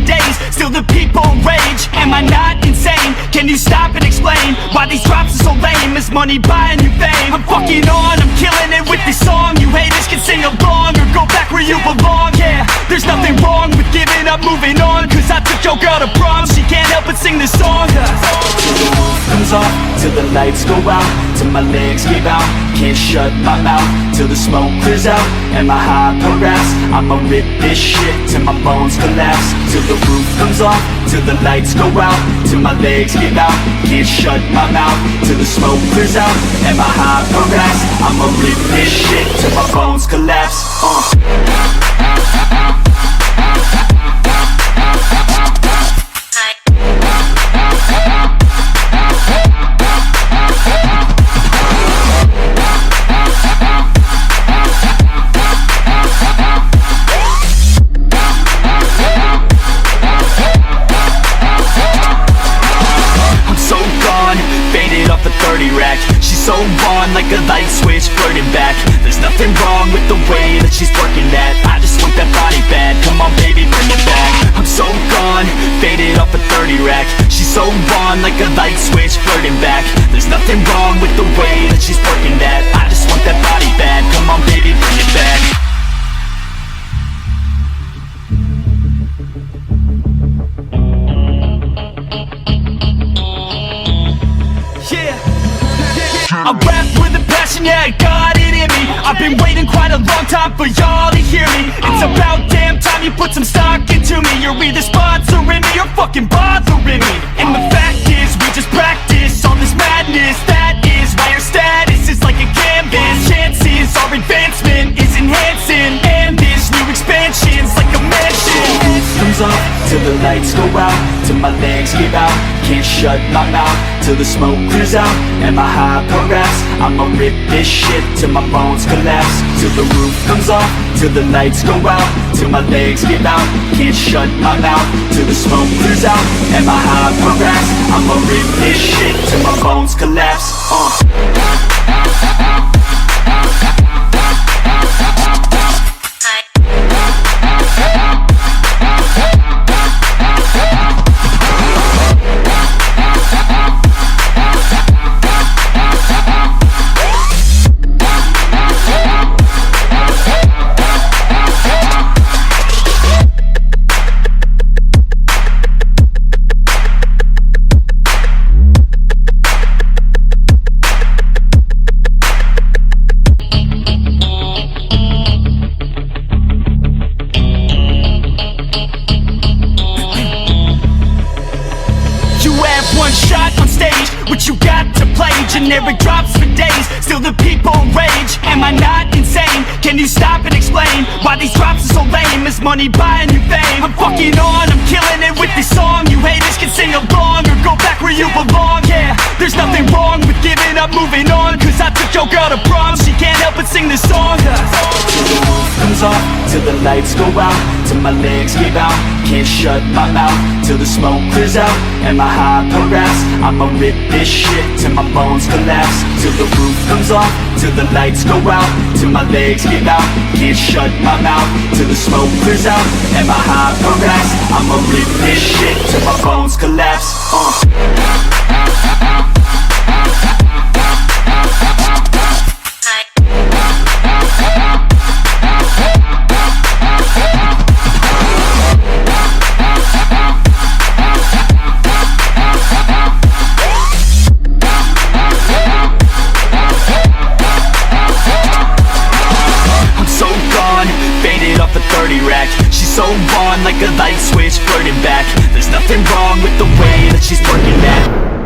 days, still the people rage. Am I not insane? Can you stop and explain why these drops are so lame? Is money buying you fame? I'm fucking on, I'm killing it with this song. You haters can sing along or go back where you belong. Yeah, there's nothing wrong with giving up, moving on. Cause I took your girl to prom, she can't help but sing this song. Till the roof comes off, till the lights go out, till my legs give out, can't shut my mouth, till the smoke clears out, and my high progress. I'ma rip this shit till my bones collapse. Till the roof comes off, till the lights go out, till my legs give out, can't shut my mouth, till the smoke clears out, and my high progress. I'ma rip this shit till my bones collapse. She's so on like a light switch, flirting back. There's nothing wrong with the way that she's working that. I just want that body bad, come on baby, bring it back. I'm so gone, faded off a 30 rack. She's so on like a light switch, flirting back. There's nothing wrong with the way that she's working that. I just want that body bad, come on baby, bring it back. I rap with a passion, yeah, I got it in me. I've been waiting quite a long time for y'all to hear me. It's about damn time you put some stock into me. You're either sponsoring me or fucking bothering me. And the fact is, we just practice all this madness. That is why your status is like a canvas. Chances our advancement is enhancing, and this new expansion's like a mansion. Comes off, till the lights go out, till my legs give out, can't shut my mouth, till the smoke clears out, and my high progress. I'ma rip this shit till my bones collapse. Till the roof comes off, till the lights go out, till my legs give out, can't shut my mouth, till the smoke clears out, and my high progress. I'ma rip this shit till my bones collapse. What you got to play, generic drops for days, still the people rage. Am I not insane? Can you stop and explain why these drops are so lame? Is money buying you fame? I'm fucking on, I'm killing it with this song. You haters can sing along or go back where you belong. Yeah, there's nothing wrong with giving up, moving on. Cause I took your girl to prom, she can't help but sing this song. Till the roof comes off, till the lights go out, till my legs give out, can't shut my mouth, till the smoke clears out, and my high progress. I'ma rip this shit till my bones collapse. Till the roof comes off, till the lights go out, till my legs give out, can't shut my mouth, till the smoke clears out, and my high progress. I'ma rip this shit till my bones collapse. She's so on like a light switch, flirting back. There's nothing wrong with the way that she's working that.